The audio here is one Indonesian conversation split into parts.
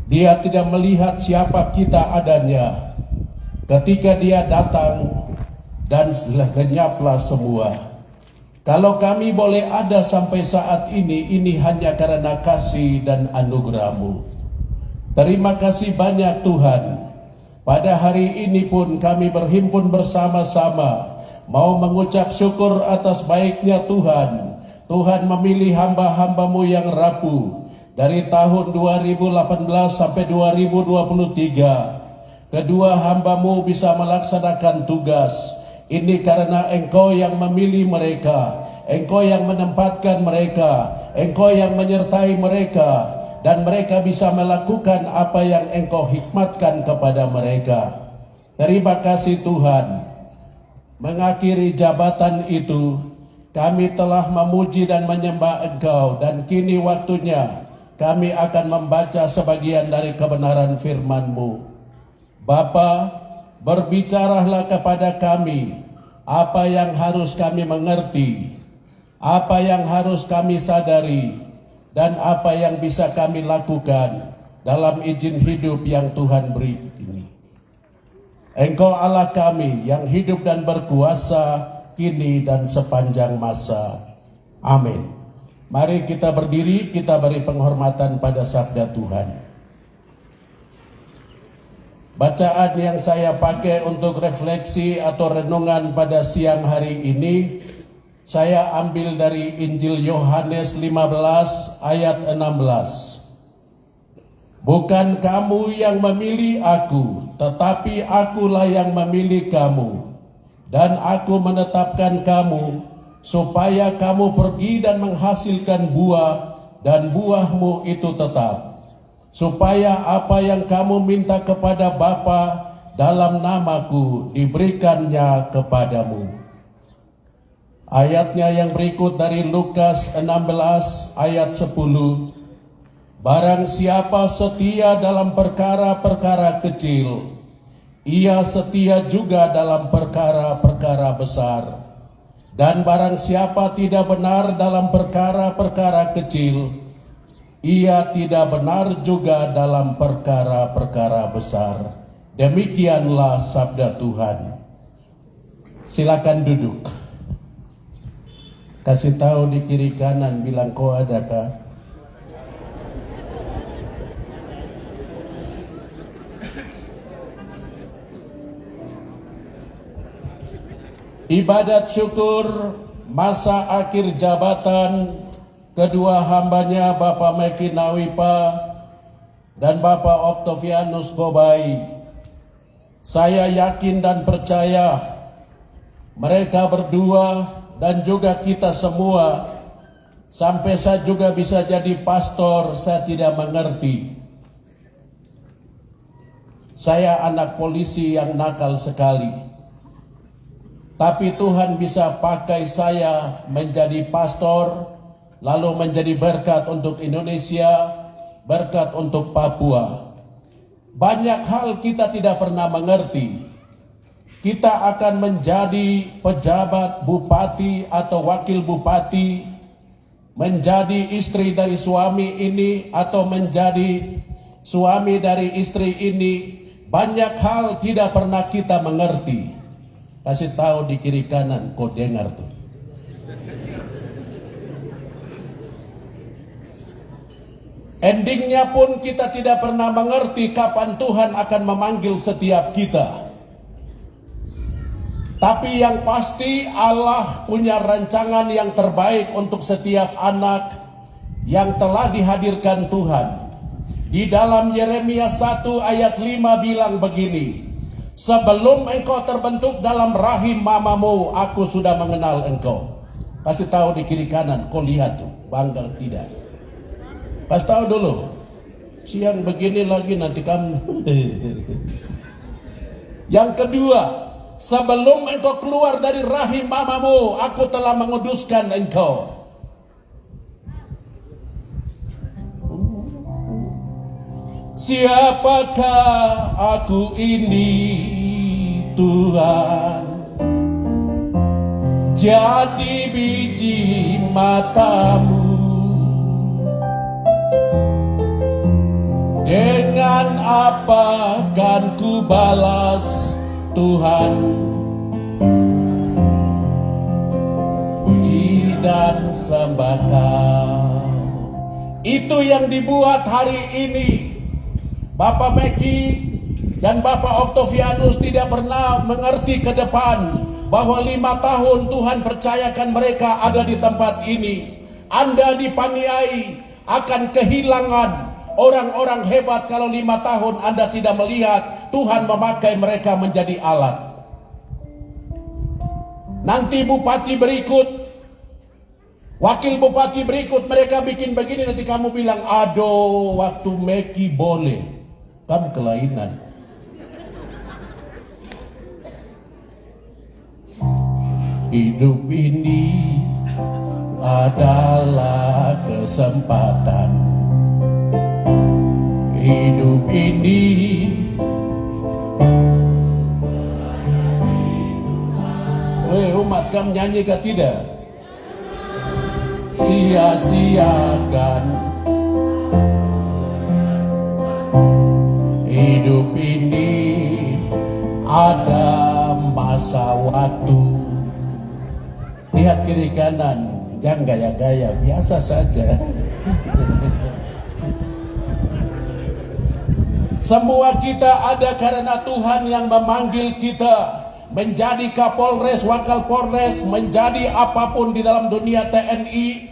Dia tidak melihat siapa kita adanya. Ketika dia datang dan lenyaplah semua. Kalau kami boleh ada sampai saat ini hanya karena kasih dan anugerah-Mu. Terima kasih banyak Tuhan. Pada hari ini pun kami berhimpun bersama-sama, mau mengucap syukur atas baiknya Tuhan. Tuhan memilih hamba-hamba-Mu yang rapuh dari tahun 2018 sampai 2023. Kedua hamba-Mu bisa melaksanakan tugas. Ini karena Engkau yang memilih mereka, Engkau yang menempatkan mereka, Engkau yang menyertai mereka, dan mereka bisa melakukan apa yang Engkau hikmatkan kepada mereka. Terima kasih Tuhan. Mengakhiri jabatan itu, kami telah memuji dan menyembah Engkau, dan kini waktunya kami akan membaca sebagian dari kebenaran firman-Mu. Bapa, berbicaralah kepada kami apa yang harus kami mengerti, apa yang harus kami sadari, dan apa yang bisa kami lakukan dalam izin hidup yang Tuhan beri ini. Engkau Allah kami yang hidup dan berkuasa kini dan sepanjang masa. Amin. Mari kita berdiri, kita beri penghormatan pada sabda Tuhan. Bacaan yang saya pakai untuk refleksi atau renungan pada siang hari ini, saya ambil dari Injil Yohanes 15 ayat 16. Bukan kamu yang memilih aku, tetapi akulah yang memilih kamu. Dan aku menetapkan kamu, supaya kamu pergi dan menghasilkan buah, dan buahmu itu tetap. Supaya apa yang kamu minta kepada Bapa dalam namaku diberikannya kepadamu. Ayatnya yang berikut dari Lukas 16 ayat 10. Barang siapa setia dalam perkara-perkara kecil, ia setia juga dalam perkara-perkara besar. Dan barang siapa tidak benar dalam perkara-perkara kecil, ia tidak benar juga dalam perkara-perkara besar. Demikianlah sabda Tuhan. Silakan duduk. Kasih tahu di kiri kanan, bilang kau adakah? Ibadat syukur masa akhir jabatan kedua hambanya Bapak Meki Nawipa dan Bapak Octavianus Gobai. Saya yakin dan percaya mereka berdua dan juga kita semua, sampai saya juga bisa jadi pastor, saya tidak mengerti. Saya anak polisi yang nakal sekali, tapi Tuhan bisa pakai saya menjadi pastor, lalu menjadi berkat untuk Indonesia, berkat untuk Papua. Banyak hal kita tidak pernah mengerti. Kita akan menjadi pejabat, bupati atau wakil bupati, menjadi istri dari suami ini atau menjadi suami dari istri ini. Banyak hal tidak pernah kita mengerti. Kasih tahu di kiri kanan, kau dengar tuh. Endingnya pun kita tidak pernah mengerti kapan Tuhan akan memanggil setiap kita. Tapi yang pasti Allah punya rancangan yang terbaik untuk setiap anak yang telah dihadirkan Tuhan. Di dalam Yeremia 1 ayat 5 bilang begini, sebelum engkau terbentuk dalam rahim mamamu, aku sudah mengenal engkau. Kasih tahu di kiri kanan, kau lihat tuh, bangga tidak? Kasih tahu dulu, siang begini lagi nanti kamu. Yang kedua, sebelum engkau keluar dari rahim mamamu, aku telah menguduskan engkau. Siapakah aku ini, Tuhan? Jadi biji matamu. Dengan Dengan apa kan ku balas Tuhan? Puji dan sembah Kau. Itu yang dibuat hari ini. Bapak Meki dan Bapak Octavianus tidak pernah mengerti ke depan bahwa 5 tahun Tuhan percayakan mereka ada di tempat ini. Anda dipaniai akan kehilangan orang-orang hebat kalau 5 tahun Anda tidak melihat Tuhan memakai mereka menjadi alat. Nanti bupati berikut, wakil bupati berikut, mereka bikin begini, nanti kamu bilang, aduh waktu Meki boleh, kan kelainan. Hidup ini adalah kesempatan. Hidup ini umat kamu nyanyi ke tidak? Sia-siakan. Hidup ini ada masa waktu. Lihat kiri kanan, jangan gaya-gaya, biasa saja. Semua kita ada karena Tuhan yang memanggil kita menjadi Kapolres, Wakapolres, menjadi apapun di dalam dunia TNI,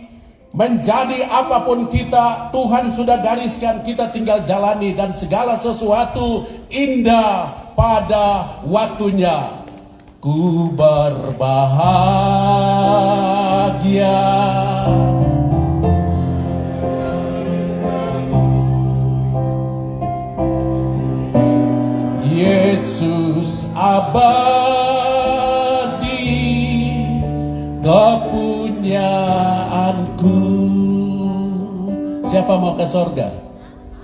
menjadi apapun kita, Tuhan sudah gariskan, kita tinggal jalani, dan segala sesuatu indah pada waktunya. Ku berbahagia Yesus abadi kepunyaanku. Siapa mau ke sorga?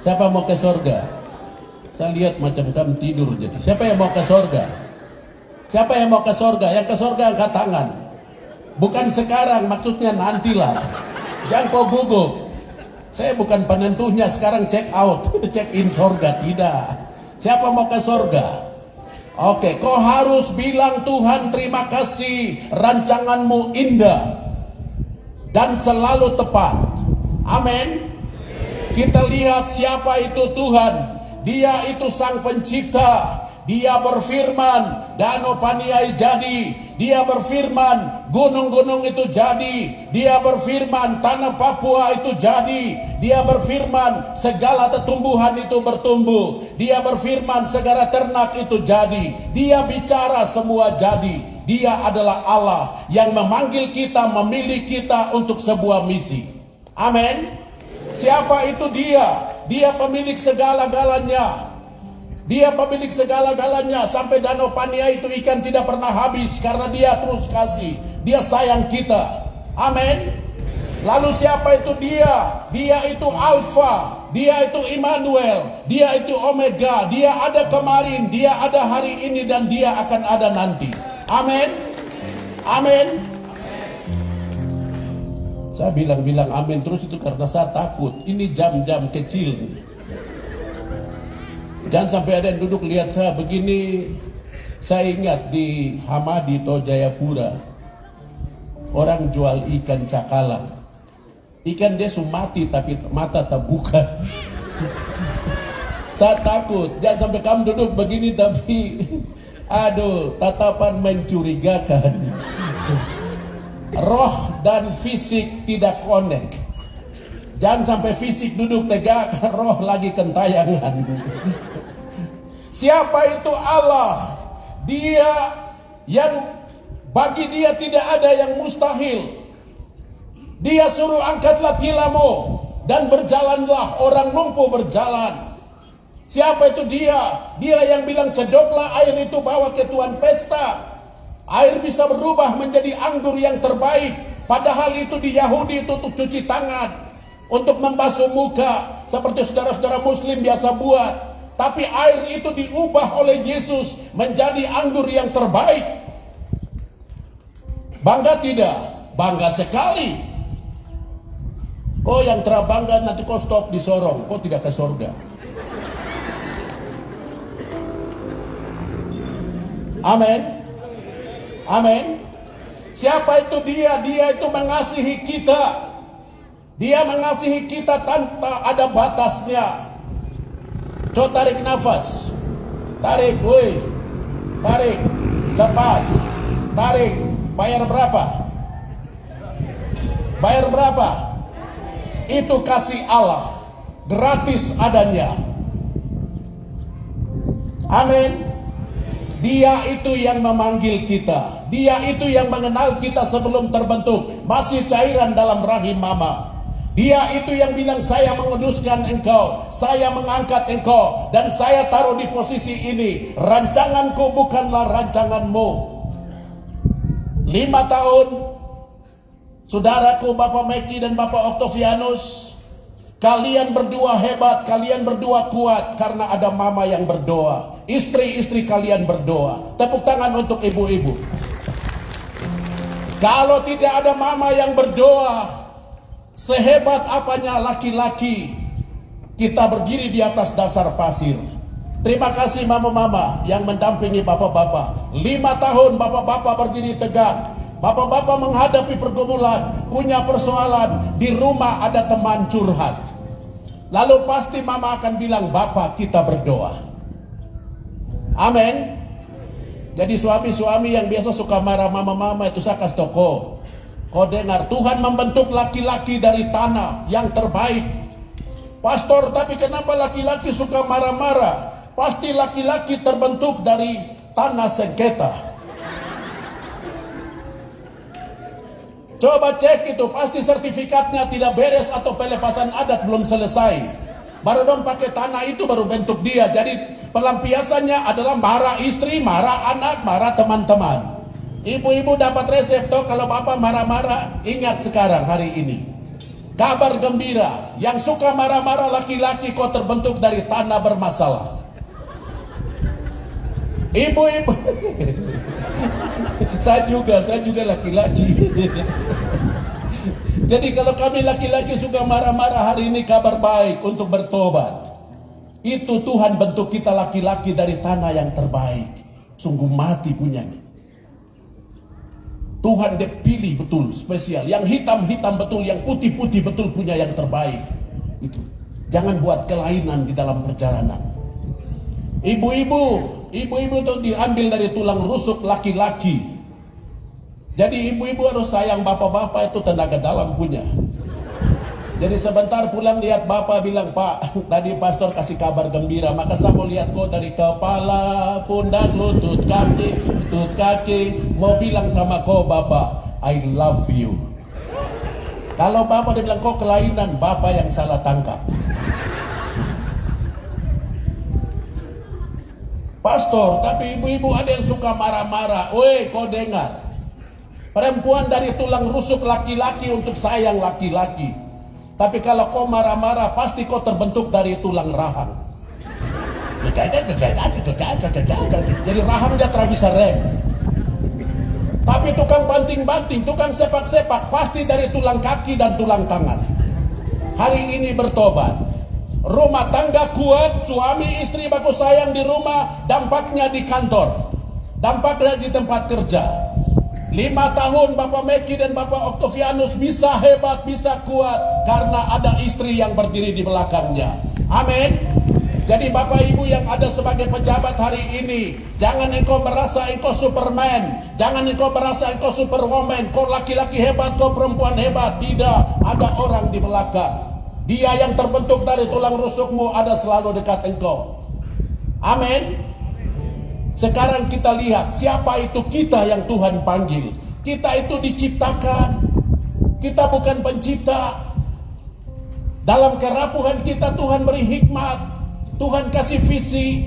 Siapa mau ke sorga? Saya lihat macam kamu tidur jadi. Siapa yang mau ke sorga? Siapa yang mau ke sorga? Yang ke sorga angkat tangan. Bukan sekarang, maksudnya nantilah. Jangan kau gugup. Saya bukan penentunya sekarang check out, check in sorga, tidak. Siapa mau ke sorga? Oke, kau harus bilang, Tuhan terima kasih, rancanganmu indah dan selalu tepat. Amin. Kita lihat siapa itu Tuhan. Dia itu sang pencipta. Dia berfirman, Danau Paniai jadi. Dia berfirman, gunung-gunung itu jadi. Dia berfirman, tanah Papua itu jadi. Dia berfirman, segala tumbuhan itu bertumbuh. Dia berfirman, segala ternak itu jadi. Dia bicara, semua jadi. Dia adalah Allah yang memanggil kita, memilih kita untuk sebuah misi. Amin. Siapa itu dia? Dia pemilik segala-galanya. Dia pemilik segala-galanya. Sampai Danau Paniai itu ikan tidak pernah habis karena dia terus kasih. Dia sayang kita. Amin. Lalu siapa itu dia? Dia itu Alfa, dia itu Immanuel, dia itu Omega. Dia ada kemarin, dia ada hari ini, dan dia akan ada nanti. Amin. Amin. Saya bilang amin terus itu karena saya takut. Ini jam-jam kecil nih. Jangan sampai ada yang duduk lihat saya begini. Saya ingat di Hamadi atau Jayapura, orang jual ikan cakalang. Ikan dia mati tapi mata terbuka. Saya takut. Jangan sampai kamu duduk begini tapi aduh, tatapan mencurigakan. Roh dan fisik tidak connect. Jangan sampai fisik duduk tegak, roh lagi kentayangan. Siapa itu Allah? Dia yang bagi dia tidak ada yang mustahil. Dia suruh angkatlah tilammu dan berjalanlah, orang lumpuh berjalan. Siapa itu dia? Dia yang bilang cedoklah air itu bawa ke tuan pesta. Air bisa berubah menjadi anggur yang terbaik. Padahal itu di Yahudi itu untuk cuci tangan, untuk membasuh muka, seperti saudara-saudara muslim biasa buat. Tapi air itu diubah oleh Yesus menjadi anggur yang terbaik. Bangga tidak? Bangga sekali. Kau yang terbangga nanti kau stop di Sorong, kau tidak ke surga. Amin. Amin. Siapa itu dia? Dia itu mengasihi kita. Dia mengasihi kita tanpa ada batasnya. Coba tarik nafas. Tarik, woi. Tarik, lepas. Tarik. Bayar berapa? Bayar berapa? Itu kasih Allah. Gratis adanya. Amin. Dia itu yang memanggil kita. Dia itu yang mengenal kita sebelum terbentuk. Masih cairan dalam rahim mama. Dia itu yang bilang, saya menguduskan engkau, saya mengangkat engkau, dan saya taruh di posisi ini. Rancanganku bukanlah rancanganmu. 5 tahun, saudaraku Bapak Meki dan Bapak Octavianus, kalian berdua hebat, kalian berdua kuat, karena ada mama yang berdoa. Istri-istri kalian berdoa. Tepuk tangan untuk ibu-ibu. Kalau tidak ada mama yang berdoa, sehebat apanya laki-laki, kita berdiri di atas dasar pasir. Terima kasih mama-mama yang mendampingi bapak-bapak. 5 tahun bapak-bapak berdiri tegak. Bapak-bapak menghadapi pergumulan, punya persoalan, di rumah ada teman curhat. Lalu pasti mama akan bilang, bapak kita berdoa. Amin. Jadi suami-suami yang biasa suka marah mama-mama itu saya kasih toko. Kau dengar, Tuhan membentuk laki-laki dari tanah yang terbaik. Pastor, tapi kenapa laki-laki suka marah-marah? Pasti laki-laki terbentuk dari tanah sengketa. Coba cek itu, pasti sertifikatnya tidak beres atau pelepasan adat belum selesai. Baru dong pakai tanah itu baru bentuk dia. Jadi pelampiasannya adalah marah istri, marah anak, marah teman-teman. Ibu-ibu dapat resep toh, kalau bapak marah-marah, ingat sekarang hari ini. Kabar gembira, yang suka marah-marah laki-laki kok terbentuk dari tanah bermasalah. Ibu-ibu, saya juga laki-laki. Jadi kalau kami laki-laki suka marah-marah, hari ini kabar baik untuk bertobat. Itu Tuhan bentuk kita laki-laki dari tanah yang terbaik. Sungguh mati punyanya. Tuhan dia pilih betul, spesial. Yang hitam-hitam betul, yang putih-putih betul punya yang terbaik. Itu. Jangan buat kelainan di dalam perjalanan. Ibu-ibu itu diambil dari tulang rusuk laki-laki. Jadi ibu-ibu harus sayang bapak-bapak, itu tenaga dalam punya. Jadi sebentar pulang lihat bapak bilang, Pak, tadi pastor kasih kabar gembira, maka saya mau lihat kau dari kepala, pundak, lutut, kaki, mau bilang sama kau bapak, I love you. Kalau bapak dia bilang kau kelainan, bapak yang salah tangkap. Pastor, tapi ibu-ibu ada yang suka marah-marah. Woi, kau dengar. Perempuan dari tulang rusuk laki-laki untuk sayang laki-laki. Tapi kalau kau marah-marah, pasti kau terbentuk dari tulang rahang. Jadi rahangnya tak bisa rem. Tapi tukang banting-banting, tukang sepak-sepak, pasti dari tulang kaki dan tulang tangan. Hari ini bertobat. Rumah tangga kuat, suami istri baku sayang di rumah, dampaknya di kantor. Dampaknya di tempat kerja. 5 tahun Bapak Meki dan Bapak Octavianus bisa hebat, bisa kuat, karena ada istri yang berdiri di belakangnya. Amin. Jadi Bapak Ibu yang ada sebagai pejabat hari ini, jangan engkau merasa engkau Superman, jangan engkau merasa engkau Superwoman, kau laki-laki hebat, kau perempuan hebat. Tidak, ada orang di belakang. Dia yang terbentuk dari tulang rusukmu ada selalu dekat engkau. Amin. Sekarang kita lihat siapa itu kita yang Tuhan panggil. Kita itu diciptakan. Kita bukan pencipta. Dalam kerapuhan kita Tuhan beri hikmat. Tuhan kasih visi.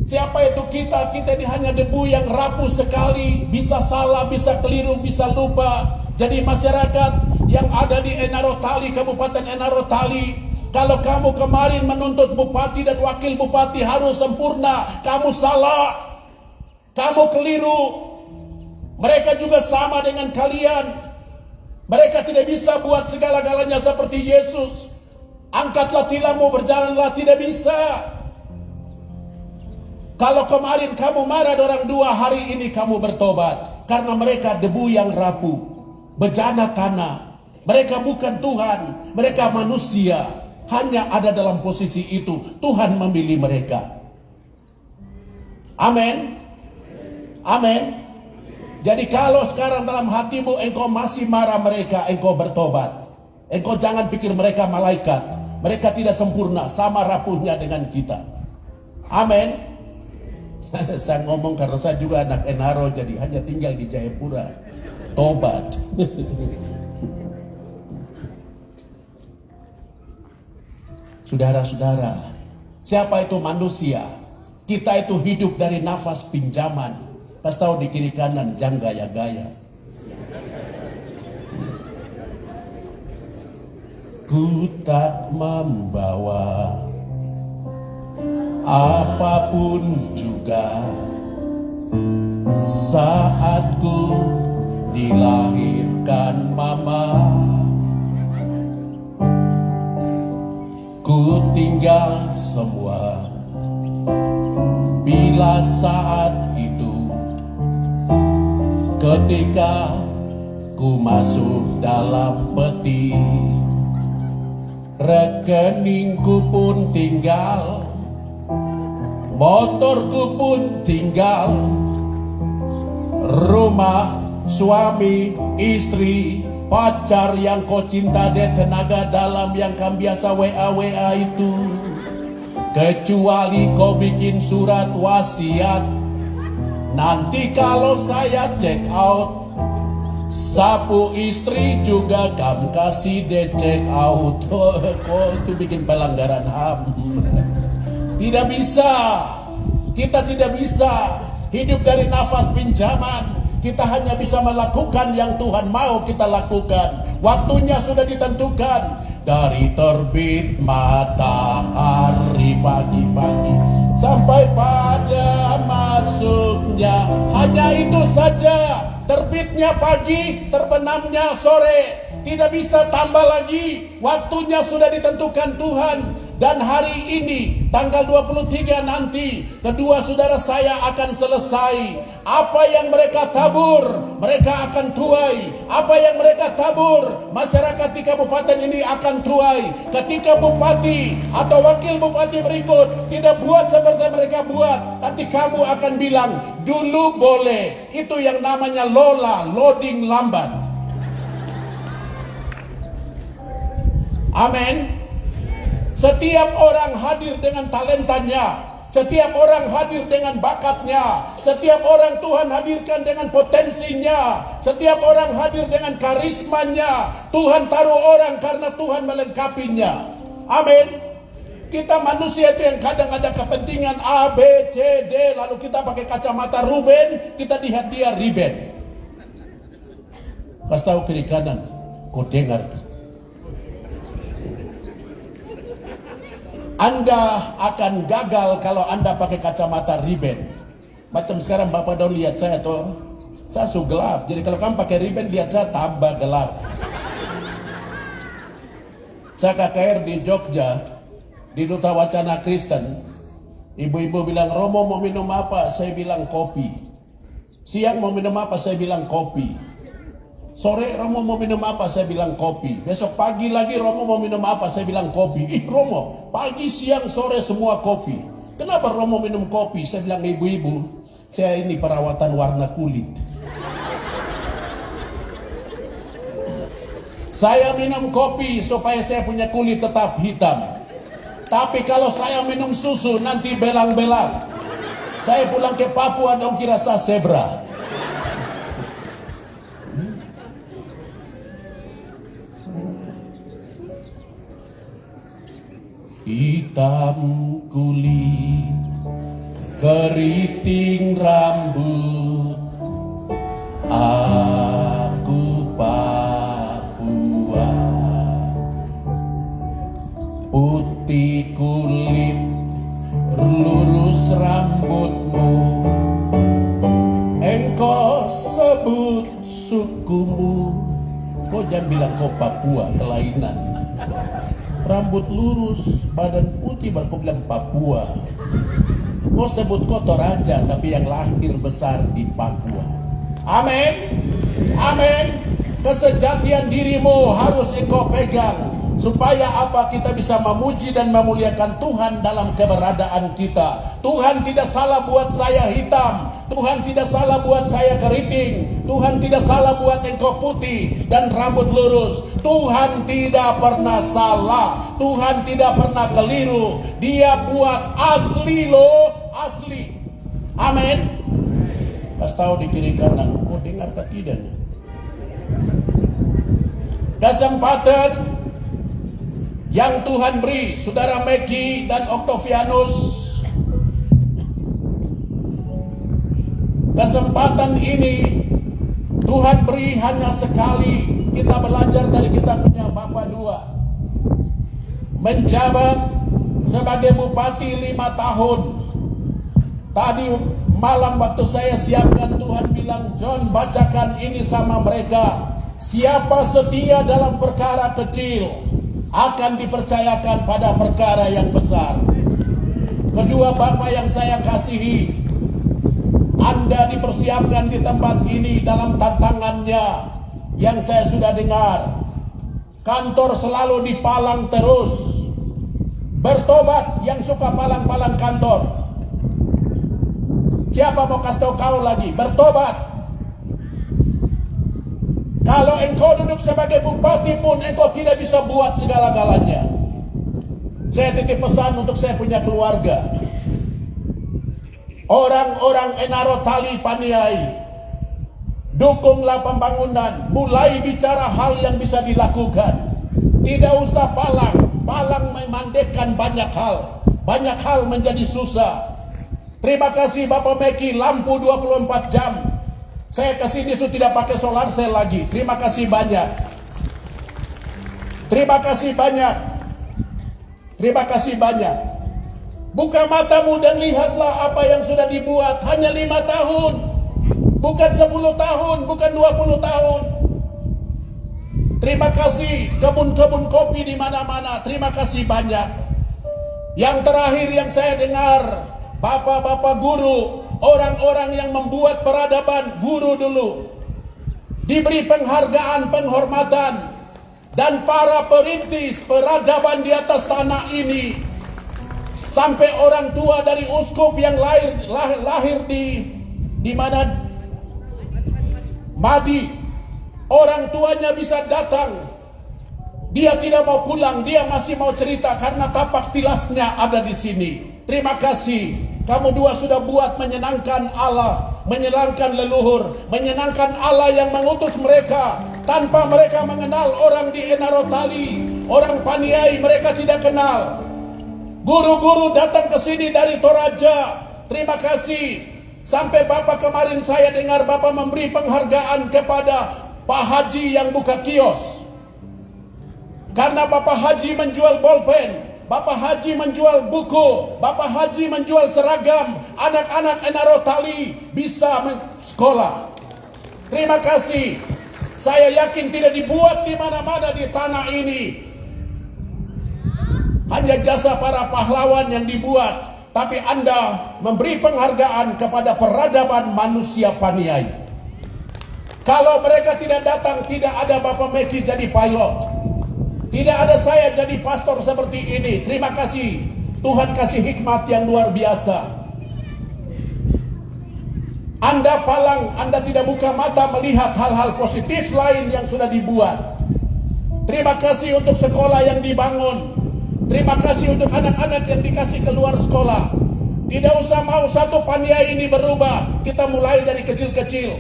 Siapa itu kita? Kita ini hanya debu yang rapuh sekali. Bisa salah, bisa keliru, bisa lupa. Jadi masyarakat yang ada di Enarotali, Kabupaten Enarotali, kalau kamu kemarin menuntut bupati dan wakil bupati harus sempurna, kamu salah, kamu keliru. Mereka juga sama dengan kalian. Mereka tidak bisa buat segala-galanya seperti Yesus. Angkatlah tilammu, berjalanlah, tidak bisa. Kalau kemarin kamu marah orang dua, hari ini kamu bertobat. Karena mereka debu yang rapuh, bejana tanah. Mereka bukan Tuhan, mereka manusia. Hanya ada dalam posisi itu, Tuhan memilih mereka. Amin. Amin. Jadi kalau sekarang dalam hatimu engkau masih marah mereka, engkau bertobat. Engkau jangan pikir mereka malaikat. Mereka tidak sempurna, sama rapuhnya dengan kita. Amin. Saya ngomong karena saya juga anak Enaro, jadi hanya tinggal di Jayapura. Tobat. Saudara-saudara, siapa itu manusia? Kita itu hidup dari nafas pinjaman. Pas tahu di kiri kanan jangan gaya-gaya. Ku tak membawa apapun juga saat ku dilahirkan mama. Ku tinggal semua bila saat itu ketika ku masuk dalam peti, rekeningku pun tinggal, motorku pun tinggal, rumah, suami, istri, pacar yang kau cinta deh, tenaga dalam yang kan biasa WA itu. Kecuali kau bikin surat wasiat, nanti kalau saya check out, sapu istri juga kamu kasih deh check out. Kau itu bikin pelanggaran HAM. Tidak bisa, kita tidak bisa hidup dari nafas pinjaman. Kita hanya bisa melakukan yang Tuhan mau kita lakukan. Waktunya sudah ditentukan. Dari terbit matahari pagi-pagi sampai pada masuknya, hanya itu saja. Terbitnya pagi, terbenamnya sore. Tidak bisa tambah lagi. Waktunya sudah ditentukan Tuhan. Dan hari ini tanggal 23 nanti kedua saudara saya akan selesai. Apa yang mereka tabur mereka akan tuai. Apa yang mereka tabur masyarakat di kabupaten ini akan tuai. Ketika bupati atau wakil bupati berikut tidak buat seperti mereka buat, nanti kamu akan bilang dulu boleh. Itu yang namanya loading lambat. Amin. Setiap orang hadir dengan talentanya, setiap orang hadir dengan bakatnya, setiap orang Tuhan hadirkan dengan potensinya, setiap orang hadir dengan karismanya. Tuhan taruh orang karena Tuhan melengkapinya. Amin. Kita manusia itu yang kadang ada kepentingan A, B, C, D, lalu kita pakai kacamata Ruben, kita lihat dia Riben. Kasih tahu kiri kanan, kau dengar tuh. Anda akan gagal kalau Anda pakai kacamata Riben. Macam sekarang Bapak Daun lihat saya tuh, saya su gelap. Jadi kalau kamu pakai Riben lihat saya tambah gelap. Saya KKR di Jogja, di Duta Wacana Kristen. Ibu-ibu bilang, Romo mau minum apa? Saya bilang kopi. Siang mau minum apa? Saya bilang kopi. Sore Romo mau minum apa? Saya bilang kopi. Besok pagi lagi Romo mau minum apa? Saya bilang kopi. Romo, pagi, siang, sore semua kopi. Kenapa Romo minum kopi? Saya bilang ibu-ibu, saya ini perawatan warna kulit. Saya minum kopi supaya saya punya kulit tetap hitam. Tapi kalau saya minum susu nanti belang-belang. Saya pulang ke Papua dong kira saya zebra. Hitam kulit, keriting rambut, aku Papua. Putih kulit, lurus rambutmu, engkau sebut sukumu. Kau jangan bilang kau Papua, kelainan. Rambut lurus, badan putih, baru kau bilang Papua. Kau sebut kau Toraja, tapi yang lahir besar di Papua. Amin. Amin. Kesejatian dirimu harus engkau pegang. Supaya apa? Kita bisa memuji dan memuliakan Tuhan dalam keberadaan kita. Tuhan tidak salah buat saya hitam. Tuhan tidak salah buat saya keriting. Tuhan tidak salah buat engkau putih dan rambut lurus. Tuhan tidak pernah salah. Tuhan tidak pernah keliru. Dia buat asli loh. Asli. Amin. Pas tahu di kiri kanan. Kau dengar tak tidak? Kesempatan yang Tuhan beri Saudara Meki dan Octavianus, kesempatan ini Tuhan beri hanya sekali. Kita belajar dari kita punya Bapak dua, menjabat sebagai bupati 5 tahun. Tadi malam waktu saya siapkan, Tuhan bilang, John, bacakan ini sama mereka. Siapa setia dalam perkara kecil akan dipercayakan pada perkara yang besar. Kedua Bapak yang saya kasihi, Anda dipersiapkan di tempat ini dalam tantangannya yang saya sudah dengar. Kantor selalu dipalang terus. Bertobat yang suka palang-palang kantor. Siapa mau kasih tahu kau lagi? Bertobat. Kalau engkau duduk sebagai bupati pun engkau tidak bisa buat segala-galanya. Saya titip pesan untuk saya punya keluarga. Orang-orang Enaro Tali Paniai, dukunglah pembangunan. Mulai bicara hal yang bisa dilakukan. Tidak usah palang. Palang memandekkan banyak hal. Banyak hal menjadi susah. Terima kasih Bapak Meki, lampu 24 jam. Saya kesini sudah tidak pakai solar cell lagi. Terima kasih banyak. Terima kasih banyak. Terima kasih banyak. Buka matamu dan lihatlah apa yang sudah dibuat. Hanya 5 tahun. Bukan 10 tahun. Bukan 20 tahun. Terima kasih kebun-kebun kopi di mana-mana. Terima kasih banyak. Yang terakhir yang saya dengar, bapak-bapak guru, orang-orang yang membuat peradaban, guru dulu, diberi penghargaan, penghormatan, dan para perintis peradaban di atas tanah ini, sampai orang tua dari uskup yang lahir di mana, Madi, orang tuanya bisa datang. Dia tidak mau pulang, dia masih mau cerita karena tapak tilasnya ada di sini. Terima kasih. Kamu dua sudah buat menyenangkan Allah, menyenangkan leluhur, menyenangkan Allah yang mengutus mereka. Tanpa mereka mengenal orang di Enaro Tali, orang Paniai mereka tidak kenal. Guru-guru datang ke sini dari Toraja. Terima kasih. Sampai Bapak kemarin saya dengar Bapak memberi penghargaan kepada Pak Haji yang buka kios. Karena Bapak Haji menjual bolpen, Bapak Haji menjual buku, Bapak Haji menjual seragam, anak-anak Enaro Tali bisa sekolah. Terima kasih. Saya yakin tidak dibuat di mana-mana di tanah ini. Hanya jasa para pahlawan yang dibuat. Tapi Anda memberi penghargaan kepada peradaban manusia Paniai. Kalau mereka tidak datang, tidak ada Bapak Meki jadi pilot. Tidak ada saya jadi pastor seperti ini. Terima kasih. Tuhan kasih hikmat yang luar biasa. Anda palang, Anda tidak buka mata melihat hal-hal positif lain yang sudah dibuat. Terima kasih untuk sekolah yang dibangun. Terima kasih untuk anak-anak yang dikasih keluar sekolah. Tidak usah mau satu Paniai ini berubah. Kita mulai dari kecil-kecil.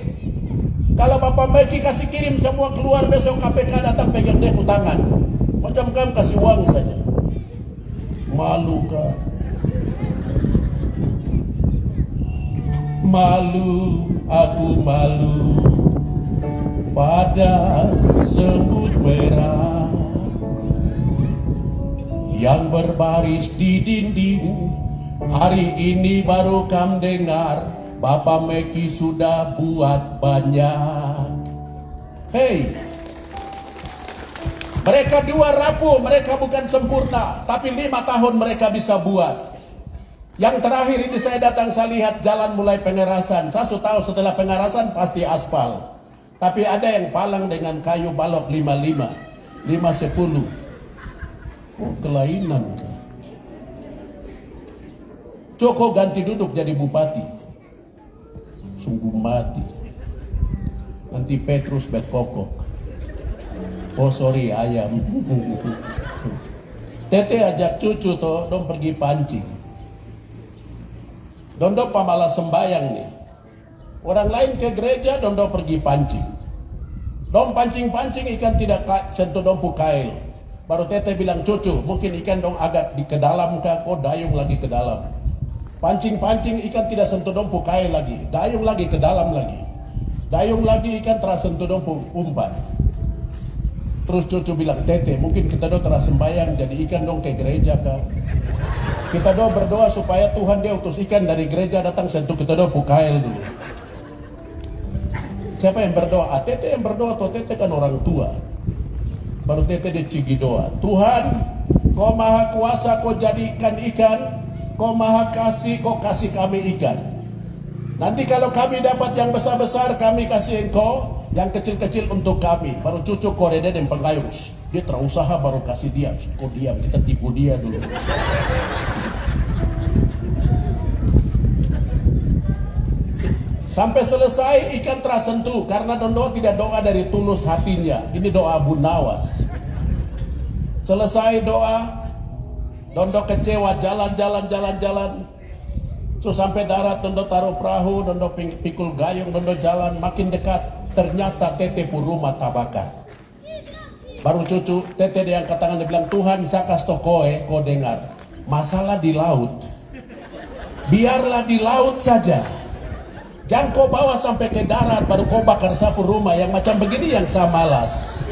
Kalau Bapak Meki kasih kirim semua keluar, besok KPK datang pegang dia tangan. Macam kamu kasih uang saja. Malu kan? Malu, aku malu pada semut merah yang berbaris di dinding. Hari ini baru kam dengar Bapak Meki sudah buat banyak. Hei, mereka dua rapuh, mereka bukan sempurna, tapi 5 tahun mereka bisa buat. Yang terakhir ini saya datang, saya lihat jalan mulai pengerasan. Saya sudah tahu setelah pengerasan pasti aspal. Tapi ada yang palang dengan kayu balok 55, 510. Oh, kelainan. Joko ganti duduk jadi bupati. Sungguh mati. Nanti Petrus berkokok. Oh sorry, ayam. Tete ajak cucu toh, dong pergi pancing. Dondo pamalas sembayang nih. Orang lain ke gereja, dondo pergi pancing. Dong pancing-pancing ikan tidak sentuh dompu kail. Baru Tete bilang, cucu, mungkin ikan dong agak ke dalam kah, kok dayung lagi ke dalam. Pancing-pancing ikan tidak sentuh dompu kail lagi. Dayung lagi ke dalam lagi. Dayung lagi ikan tersentuh dompu umpan. Terus cucu bilang, Tete, mungkin kita dong teras sembayang jadi ikan dong ke gereja kah? Kita doa berdoa supaya Tuhan dia utus ikan dari gereja datang sentuh kita doa pukail dulu. Siapa yang berdoa? Tete yang berdoa atau Tete kan orang tua. Baru Tete dia cigi doa. Tuhan, kau maha kuasa, kau jadikan ikan. Kau maha kasih, kau kasih kami ikan. Nanti kalau kami dapat yang besar-besar, kami kasih engkau. Yang kecil-kecil untuk kami. Baru cucu korede dan penggayung. Dia terusaha baru kasih dia. Kau diam, kita tipu dia dulu. Sampai selesai ikan tersentuh karena dondo tidak doa dari tulus hatinya. Ini doa Abu Nawas. Selesai doa, dondo kecewa jalan. So sampai darat dondo taruh perahu, dondo pikul gayung, dondo jalan makin dekat. Ternyata Tete pun rumah tabakan. Baru cucu Tete dia angkat tangan dia bilang, Tuhan sakas tokoe, kau dengar. Masalah di laut. Biarlah di laut saja. Jangan kau bawa sampai ke darat baru kau bakar sapu rumah yang macam begini yang saya malas.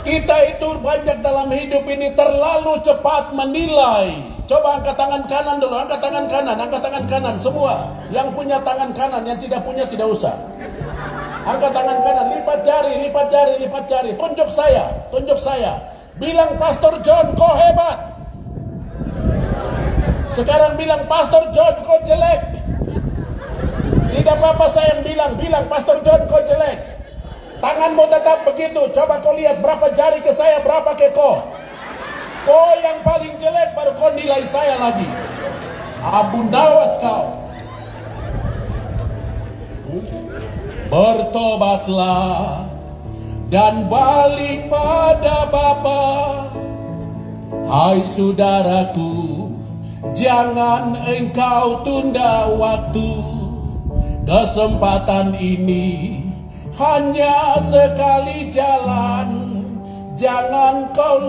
Kita itu banyak dalam hidup ini terlalu cepat menilai. Coba angkat tangan kanan dulu, angkat tangan kanan semua. Yang punya tangan kanan, yang tidak punya tidak usah. Angkat tangan kanan, lipat jari. Tunjuk saya. Bilang Pastor John kau hebat. Sekarang bilang Pastor John kau jelek. Tidak apa-apa saya yang bilang Pastor John kau jelek. Tanganmu tetap begitu. Coba kau lihat berapa jari ke saya, berapa ke kau. Kau yang paling jelek baru kau nilai saya lagi. Abu Nawas kau. Bertobatlah dan balik pada Bapa. Hai saudaraku, jangan engkau tunda waktu. Kesempatan ini hanya sekali jalan. Jangan kau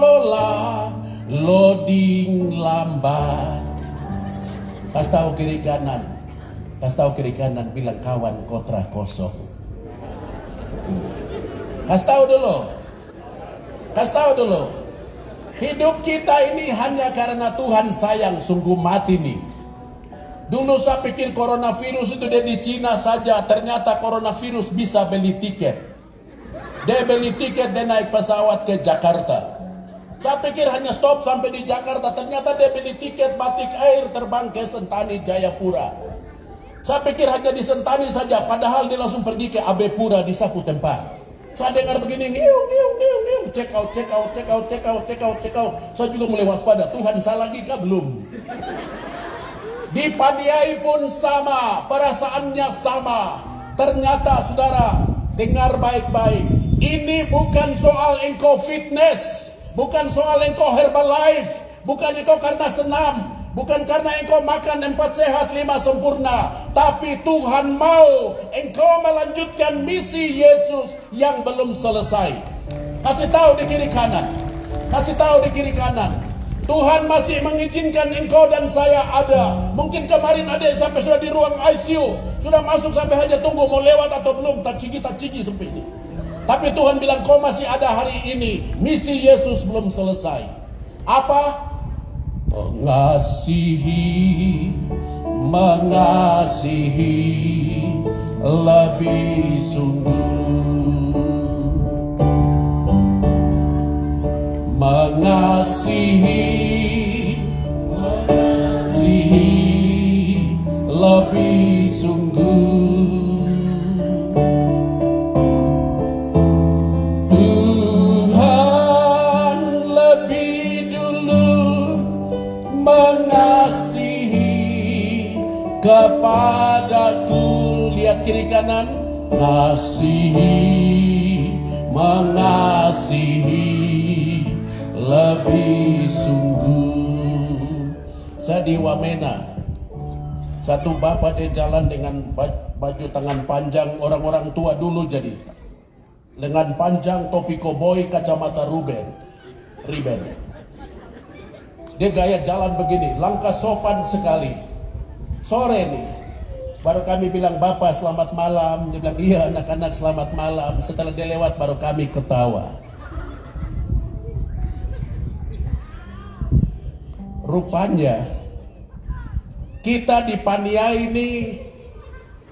loading lambat. Kasih tahu kiri kanan, bilang kawan kotra kosong. Kasih tahu dulu. Hidup kita ini hanya karena Tuhan sayang, sungguh mati nih. Dulu saya pikir coronavirus itu dia di Cina saja, ternyata coronavirus bisa beli tiket. Dia beli tiket, dia naik pesawat ke Jakarta. Saya pikir hanya stop sampai di Jakarta, ternyata dia beli tiket batik air terbang ke Sentani Jayapura. Saya pikir hanya di Sentani saja, padahal dia langsung pergi ke Abepura di saku tempat. Saya dengar begini, ngiung, check out. Saya juga mulai waspada, Tuhan saya lagi kah belum? Di Paniai pun sama, perasaannya sama. Ternyata saudara, dengar baik-baik. Ini bukan soal engkau fitness, bukan soal engkau Herbalife, bukan engkau karena senam, bukan karena engkau makan 4 sehat 5 sempurna. Tapi Tuhan mau engkau melanjutkan misi Yesus yang belum selesai. Kasih tahu di kiri kanan. Tuhan masih mengizinkan engkau dan saya ada. Mungkin kemarin ada yang sampai sudah di ruang ICU, sudah masuk sampai hanya tunggu mau lewat atau belum, tak cigi sampai ini. Tapi Tuhan bilang kau masih ada hari ini. Misi Yesus belum selesai. Apa? Mengasihi lebih sungguh, mengasihi mengasihi lebih sungguh. Tuhan lebih dulu mengasihi kepadaku. Lihat kiri kanan, ngasihi, mengasihi lebih sungguh. Saya di Wamena, satu bapak dia jalan dengan baju tangan panjang, orang-orang tua dulu jadi, lengan panjang, topi koboi, kacamata riben. Dia gaya jalan begini, langkah sopan sekali. Sore nih, baru kami bilang, "Bapak selamat malam." Dia bilang, "Iya anak-anak selamat malam." Setelah dia lewat baru kami ketawa. Rupanya kita di Pania ini,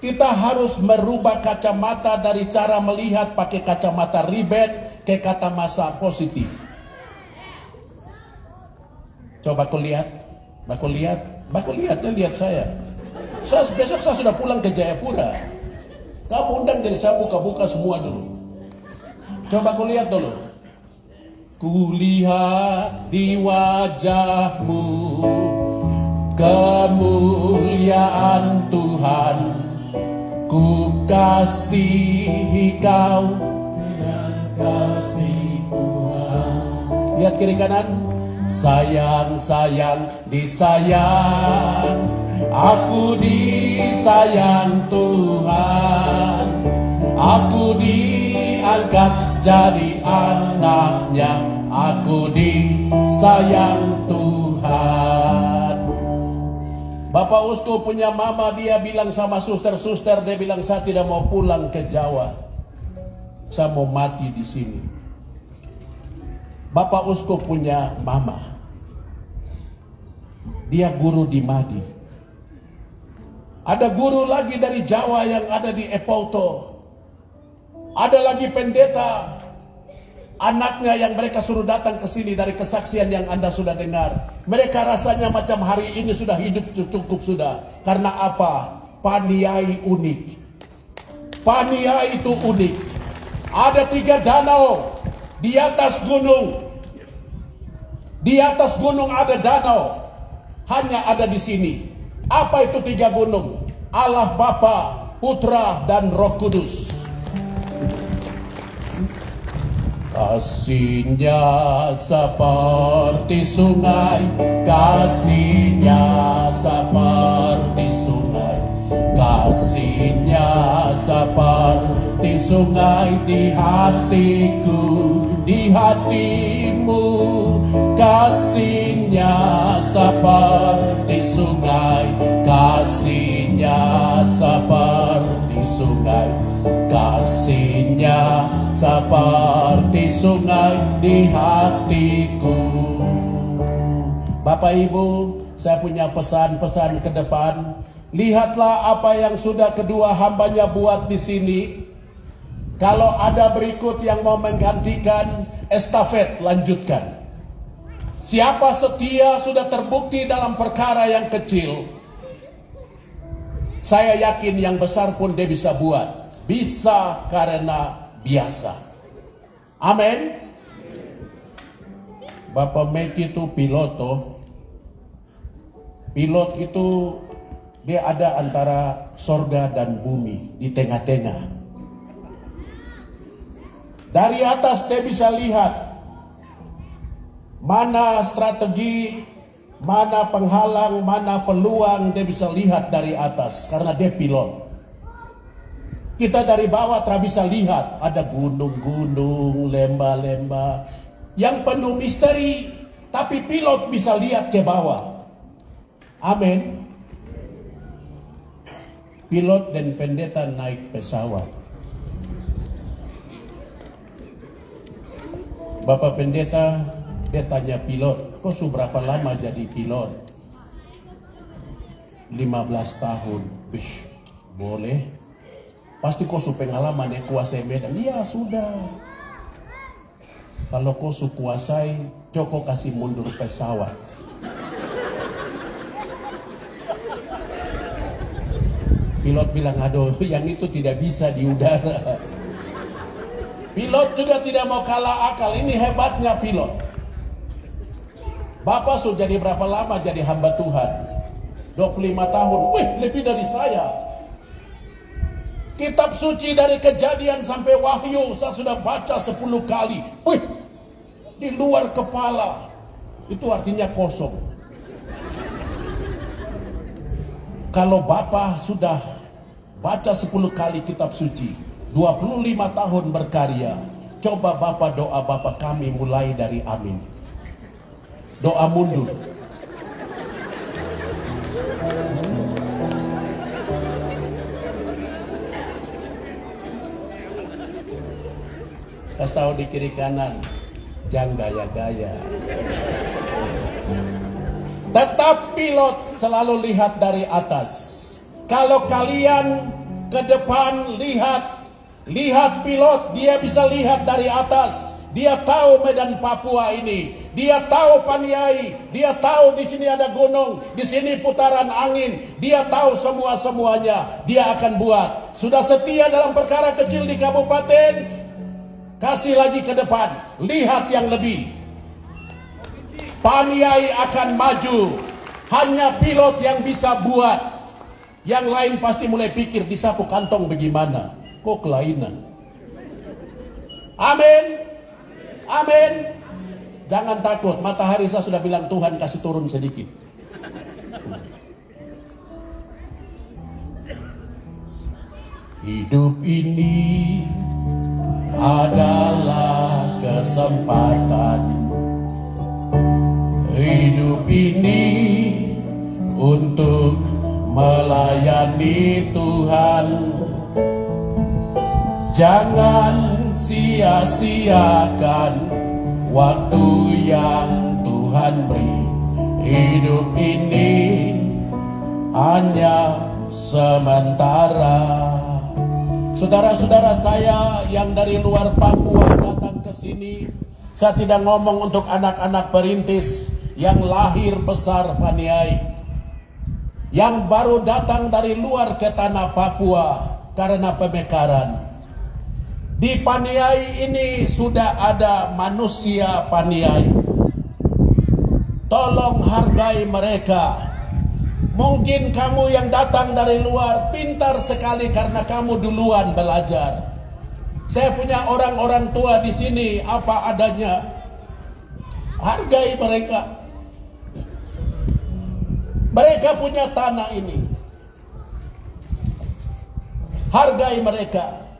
kita harus merubah kacamata dari cara melihat pakai kacamata riben ke kata masa positif. Coba kau lihat, lihat saya. Besok saya sudah pulang ke Jayapura. Kamu undang jadi saya buka-buka semua dulu. Coba kau lihat dulu. Kulihat di wajahmu kemuliaan Tuhan, ku kasihi kau dengan kasih Tuhan. Lihat kiri kanan. Sayang, disayang, aku disayang Tuhan, aku diangkat jadi anaknya, aku disayang Tuhan. Bapak Uskup punya mama, dia bilang sama suster-suster, dia bilang, "Saya tidak mau pulang ke Jawa, saya mau mati di sini." Bapak Uskup punya mama, dia guru di Madi. Ada guru lagi dari Jawa yang ada di Epauto. Ada lagi pendeta, anaknya yang mereka suruh datang ke sini dari kesaksian yang Anda sudah dengar. Mereka rasanya macam hari ini sudah hidup cukup sudah. Karena apa? Paniai unik. Paniai itu unik. Ada 3 danau di atas gunung. Di atas gunung ada danau. Hanya ada di sini. Apa itu 3 gunung? Allah Bapa, Putra, dan Roh Kudus. Kasihnya seperti sungai, kasihnya seperti sungai, kasihnya seperti sungai di hatiku, di hatimu, kasihnya seperti sungai, kasihnya seperti sungai, kasihnya seperti sungai di hatiku. Bapak Ibu, saya punya pesan-pesan ke depan. Lihatlah apa yang sudah kedua hambanya buat di sini. Kalau ada berikut yang mau menggantikan, estafet lanjutkan. Siapa setia sudah terbukti dalam perkara yang kecil, saya yakin yang besar pun dia bisa buat. Bisa karena biasa. Amin. Bapak Meki itu pilot toh. Pilot itu dia ada antara sorga dan bumi, di tengah-tengah. Dari atas dia bisa lihat mana strategi, mana penghalang, mana peluang, dia bisa lihat dari atas karena dia pilot. Kita dari bawah tak bisa lihat, ada gunung-gunung, lembah-lembah yang penuh misteri, tapi pilot bisa lihat ke bawah. Amin. Pilot dan pendeta naik pesawat. Bapak pendeta, dia tanya pilot, "Kau sudah berapa lama jadi pilot?" 15 tahun. Boleh. Pasti kau su pengalaman yang kuasai medan. Iya sudah. Kalau kau su kuasai, coba kasih mundur pesawat. Pilot bilang, aduh yang itu tidak bisa di udara. Pilot juga tidak mau kalah akal. Ini hebatnya pilot. Bapak sudah jadi berapa lama jadi hamba Tuhan? 25 tahun. Wih, lebih dari saya. Kitab suci dari Kejadian sampai Wahyu saya sudah baca 10 kali. Wih, di luar kepala. Itu artinya kosong. Kalau Bapak sudah baca 10 kali kitab suci, 25 tahun berkarya, coba Bapak doa Bapak kami mulai dari amin. Doa mundur. Kasih tahu di kiri kanan, jangan gaya-gaya. Tetap pilot selalu lihat dari atas. Kalau kalian ke depan lihat pilot, dia bisa lihat dari atas. Dia tahu medan Papua ini, dia tahu Paniai, dia tahu di sini ada gunung, di sini putaran angin, dia tahu semuanya. Dia akan buat. Sudah setia dalam perkara kecil di kabupaten, kasih lagi ke depan, lihat yang lebih. Paniai akan maju. Hanya pilot yang bisa buat. Yang lain pasti mulai pikir disapu kantong bagaimana. Kok kelainan. Amin. Amin. Jangan takut. Matahari saya sudah bilang Tuhan kasih turun sedikit. Hidup ini adalah kesempatan. Hidup ini untuk melayani Tuhan. Jangan sia-siakan waktu yang Tuhan beri. Hidup ini hanya sementara. Saudara-saudara saya yang dari luar Papua datang ke sini, saya tidak ngomong untuk anak-anak perintis yang lahir besar Paniai, yang baru datang dari luar ke tanah Papua karena pemekaran. Di Paniai ini sudah ada manusia Paniai. Tolong hargai mereka. Mungkin kamu yang datang dari luar pintar sekali karena kamu duluan belajar. Saya punya orang-orang tua di sini apa adanya. Hargai mereka. Mereka punya tanah ini. Hargai mereka.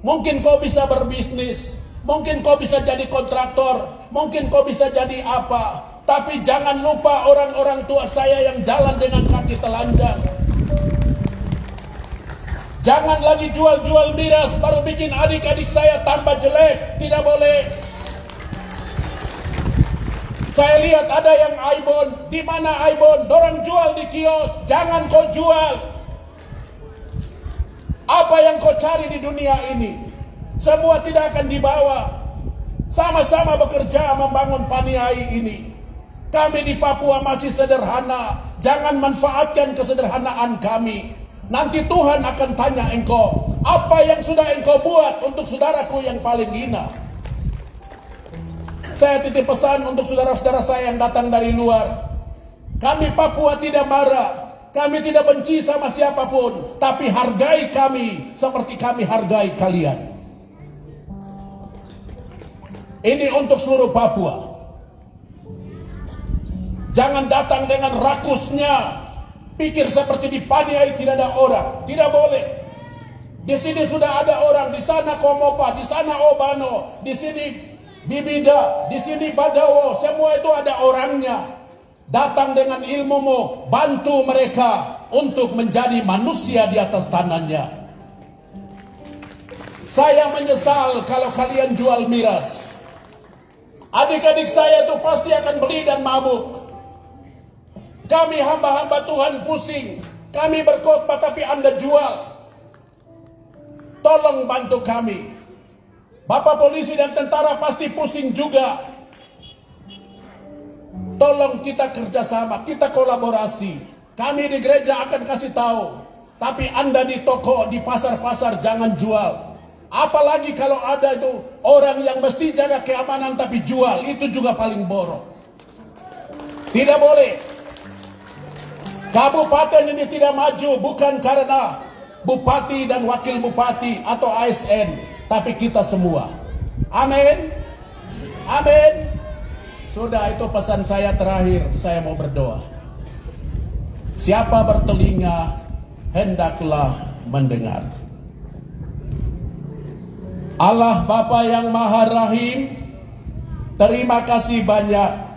Mungkin kau bisa berbisnis, mungkin kau bisa jadi kontraktor, mungkin kau bisa jadi apa. Tapi jangan lupa orang-orang tua saya yang jalan dengan kaki telanjang. Jangan lagi jual-jual miras baru bikin adik-adik saya tambah jelek. Tidak boleh. Saya lihat ada yang Aibon. Di mana Aibon? Dorang jual di kios. Jangan kau jual. Apa yang kau cari di dunia ini? Semua tidak akan dibawa. Sama-sama bekerja membangun Paniai ini. Kami di Papua masih sederhana. Jangan manfaatkan kesederhanaan kami. Nanti Tuhan akan tanya engkau, apa yang sudah engkau buat untuk saudaraku yang paling hina? Saya titip pesan untuk saudara-saudara saya yang datang dari luar. Kami Papua tidak marah. Kami tidak benci sama siapapun. Tapi hargai kami seperti kami hargai kalian. Ini untuk seluruh Papua. Jangan datang dengan rakusnya. Pikir seperti di Paniai tidak ada orang. Tidak boleh. Di sini sudah ada orang. Di sana Komopa, di sana Obano, di sini Bibida, di sini Badawo, semua itu ada orangnya. Datang dengan ilmumu, bantu mereka untuk menjadi manusia di atas tanahnya. Saya menyesal kalau kalian jual miras. Adik-adik saya itu pasti akan beli dan mabuk. Kami hamba-hamba Tuhan pusing. Kami berkhotbah tapi Anda jual. Tolong bantu kami. Bapak polisi dan tentara pasti pusing juga. Tolong kita kerjasama, kita kolaborasi. Kami di gereja akan kasih tahu. Tapi Anda di toko, di pasar-pasar jangan jual. Apalagi kalau ada itu orang yang mesti jaga keamanan tapi jual, itu juga paling borok. Tidak boleh. Kabupaten ini tidak maju bukan karena bupati dan wakil bupati atau ASN, tapi kita semua. Amin. Amin. Sudah, itu pesan saya terakhir. Saya mau berdoa. Siapa bertelinga, hendaklah mendengar. Allah Bapa yang Maha Rahim, terima kasih banyak.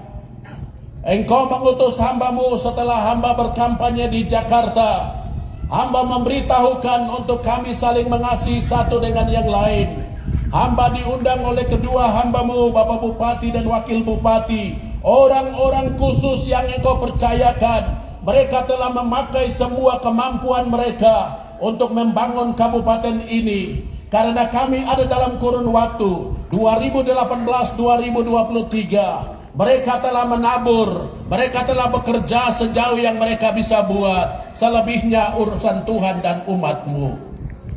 Engkau mengutus hamba-Mu setelah hamba berkampanye di Jakarta. Hamba memberitahukan untuk kami saling mengasihi satu dengan yang lain. Hamba diundang oleh kedua hamba-Mu, Bapak Bupati dan Wakil Bupati, orang-orang khusus yang Engkau percayakan. Mereka telah memakai semua kemampuan mereka untuk membangun kabupaten ini. Karena kami ada dalam kurun waktu 2018-2023. Mereka telah menabur, mereka telah bekerja sejauh yang mereka bisa buat. Selebihnya urusan Tuhan dan umat-Mu.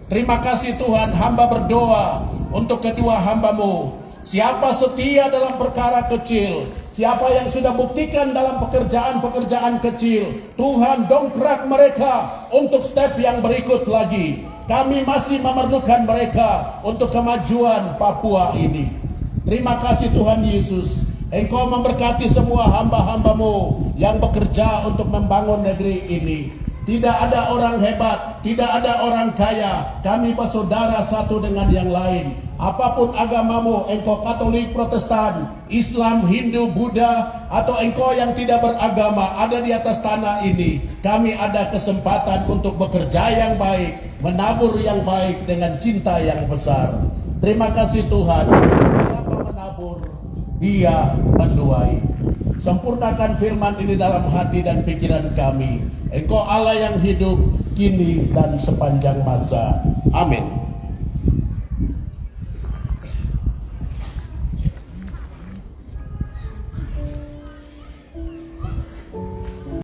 Terima kasih Tuhan, hamba berdoa untuk kedua hamba-Mu. Siapa setia dalam perkara kecil, siapa yang sudah buktikan dalam pekerjaan-pekerjaan kecil, Tuhan dongkrak mereka untuk step yang berikut lagi. Kami masih memerlukan mereka untuk kemajuan Papua ini. Terima kasih Tuhan Yesus. Engkau memberkati semua hamba-hamba-Mu yang bekerja untuk membangun negeri ini. Tidak ada orang hebat, tidak ada orang kaya. Kami bersaudara satu dengan yang lain. Apapun agamamu, engkau Katolik, Protestan, Islam, Hindu, Buddha, atau engkau yang tidak beragama ada di atas tanah ini. Kami ada kesempatan untuk bekerja yang baik, menabur yang baik dengan cinta yang besar. Terima kasih Tuhan. Siapa menabur, dia menuai. Sempurnakan firman ini dalam hati dan pikiran kami. Engkau Allah yang hidup kini dan sepanjang masa. Amin.